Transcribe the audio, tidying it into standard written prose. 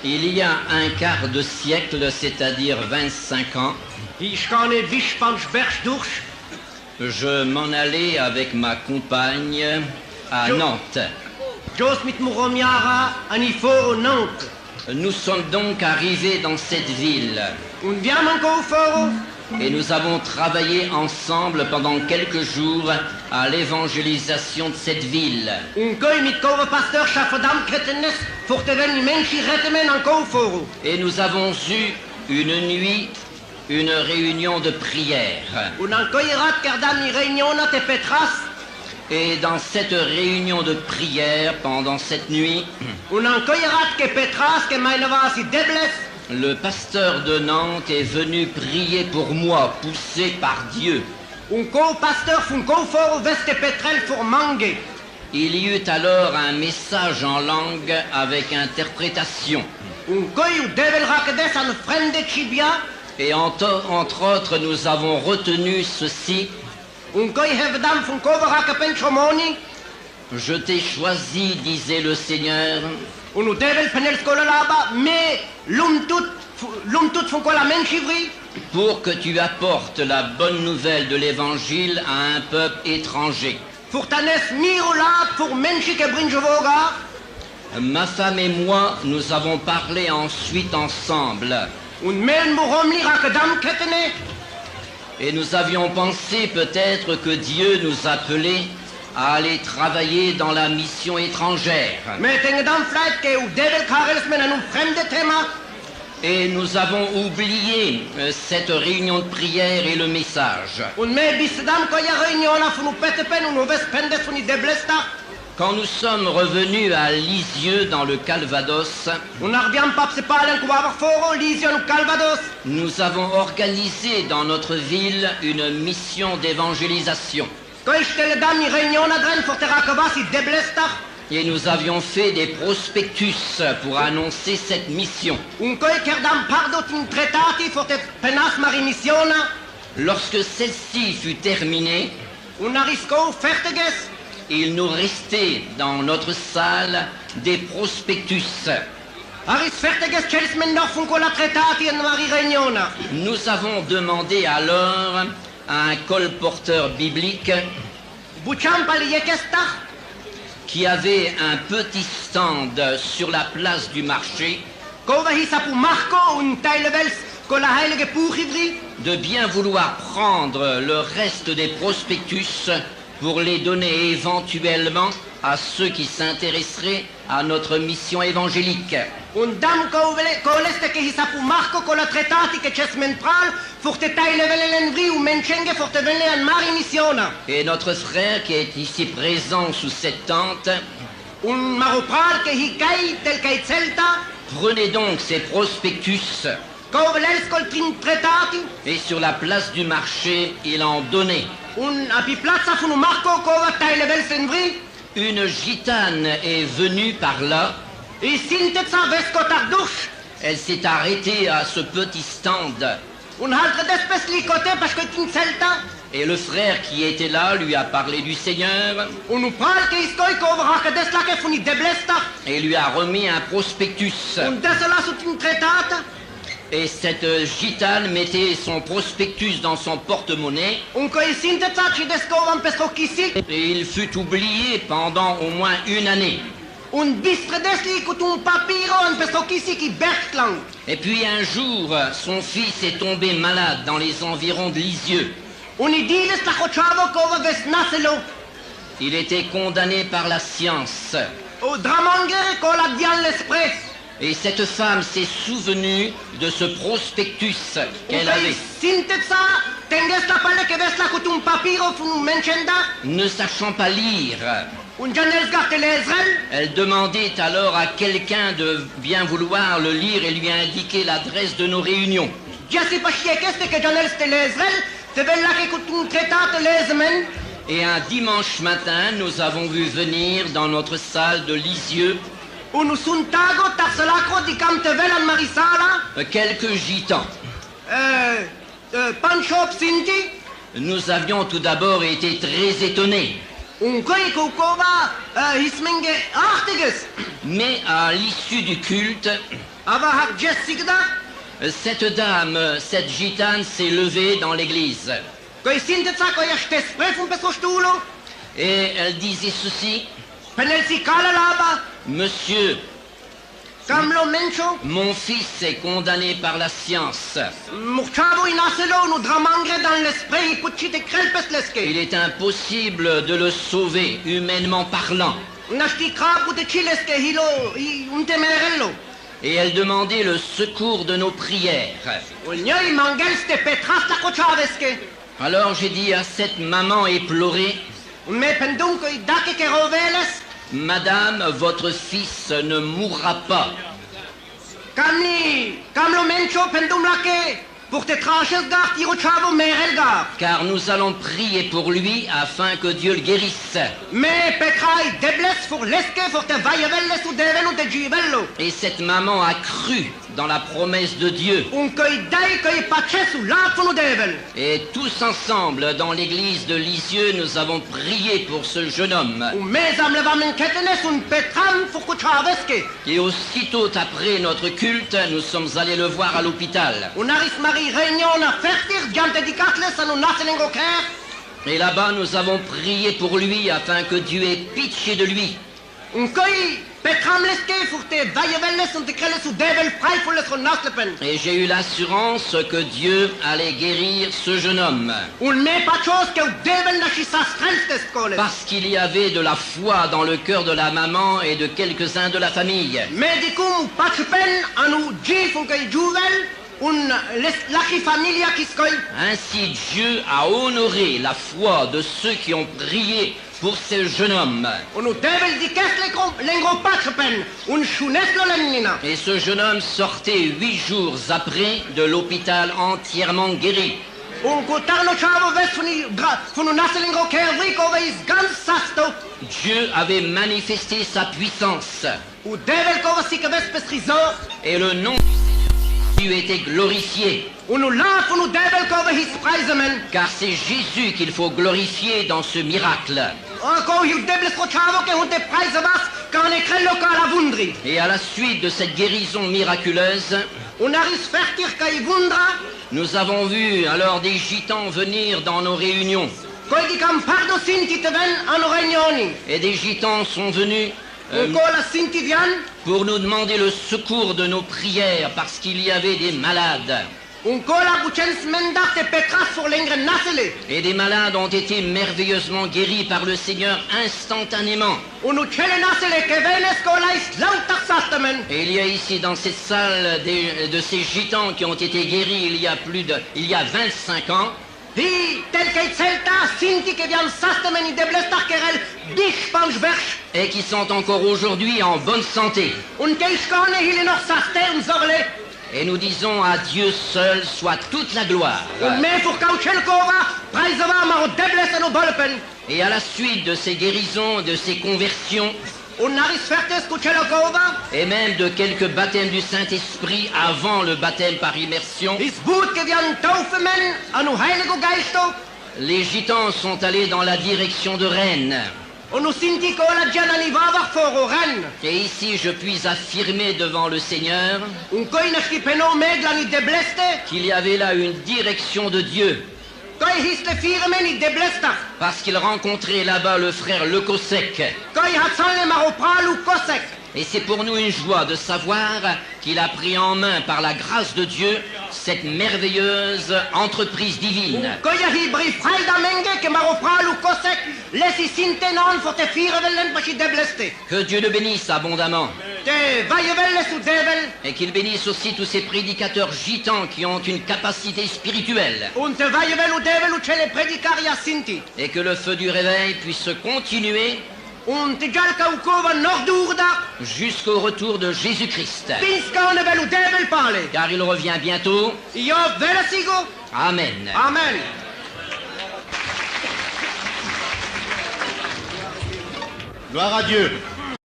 Il y a un quart de siècle, c'est-à-dire 25 ans, je m'en allais avec ma compagne à Nantes. Nous sommes donc arrivés dans cette ville et nous avons travaillé ensemble pendant quelques jours à l'évangélisation de cette ville. Et nous avons eu une nuit, une réunion de prière. Et dans cette réunion de prière, pendant cette nuit, le pasteur de Nantes est venu prier pour moi, poussé par Dieu. Il y eut alors un message en langue avec interprétation. Et entre autres, nous avons retenu ceci. Je t'ai choisi, disait le Seigneur, pour que tu apportes la bonne nouvelle de l'Évangile à un peuple étranger. Ma femme et moi, nous avons parlé ensuite ensemble. Et nous avions pensé peut-être que Dieu nous appelait à aller travailler dans la mission étrangère. Et nous avons oublié cette réunion de prière et le message. Quand nous sommes revenus à Lisieux dans le Calvados, nous avons organisé dans notre ville une mission d'évangélisation. Et nous avions fait des prospectus pour annoncer cette mission. Lorsque celle-ci fut terminée, il nous restait dans notre salle des prospectus. Nous avons demandé alors à un colporteur biblique qui avait un petit stand sur la place du marché de bien vouloir prendre le reste des prospectus pour les donner éventuellement à ceux qui s'intéresseraient à notre mission évangélique. Et notre frère qui est ici présent sous cette tente prenait donc ces prospectus et sur la place du marché, il en donnait. Une gitane est venue par là. Elle s'est arrêtée à ce petit stand. Et le frère qui était là lui a parlé du Seigneur. Et lui a remis un prospectus. Et cette gitane mettait son prospectus dans son porte-monnaie. Et il fut oublié pendant au moins une année. Et puis un jour, son fils est tombé malade dans les environs de Lisieux. Il était condamné par la science. Et cette femme s'est souvenue de ce prospectus qu'elle avait. Ne sachant pas lire, elle demandait alors à quelqu'un de bien vouloir le lire et lui indiquer l'adresse de nos réunions. Et un dimanche matin, nous avons vu venir dans notre salle de Lisieux quelques gitans. Nous avions tout d'abord été très étonnés. Mais à l'issue du culte, cette dame, cette gitane s'est levée dans l'église. Et elle disait ceci: Monsieur, mon fils est condamné par la science. Il est impossible de le sauver, humainement parlant. Et elle demandait le secours de nos prières. Alors j'ai dit à cette maman éplorée: Madame, votre fils ne mourra pas. Car nous allons prier pour lui afin que Dieu le guérisse. Et cette maman a cru dans la promesse de Dieu. Et tous ensemble, dans l'église de Lisieux, nous avons prié pour ce jeune homme. Et aussitôt après notre culte, nous sommes allés le voir à l'hôpital. Et là-bas, nous avons prié pour lui afin que Dieu ait pitié de lui. Et j'ai eu l'assurance que Dieu allait guérir ce jeune homme. Parce qu'il y avait de la foi dans le cœur de la maman et de quelques-uns de la famille. Ainsi Dieu a honoré la foi de ceux qui ont prié pour ce jeune homme. Et ce jeune homme sortait 8 jours après de l'hôpital entièrement guéri. Dieu avait manifesté sa puissance. Et le nom de Dieu était glorifié. Car c'est Jésus qu'il faut glorifier dans ce miracle. Et à la suite de cette guérison miraculeuse, nous avons vu alors des gitans venir dans nos réunions. Et des gitans sont venus pour nous demander le secours de nos prières parce qu'il y avait des malades. Et des malades ont été merveilleusement guéris par le Seigneur instantanément. Et il y a ici dans cette salle de ces gitans qui ont été guéris il y a 25 ans. Et qui sont encore aujourd'hui en bonne santé. Et nous disons à Dieu seul soit toute la gloire. Et à la suite de ces guérisons, de ces conversions, et même de quelques baptêmes du Saint-Esprit avant le baptême par immersion, les gitans sont allés dans la direction de Rennes. Et ici je puis affirmer devant le Seigneur qu'il y avait là une direction de Dieu. Parce qu'il rencontrait là-bas le frère Lekosek. Et c'est pour nous une joie de savoir qu'il a pris en main par la grâce de Dieu cette merveilleuse entreprise divine. Que Dieu le bénisse abondamment. Et qu'il bénisse aussi tous ces prédicateurs gitans qui ont une capacité spirituelle. Et que le feu du réveil puisse continuer jusqu'au retour de Jésus-Christ. Car il revient bientôt. Amen. Amen. Gloire à Dieu.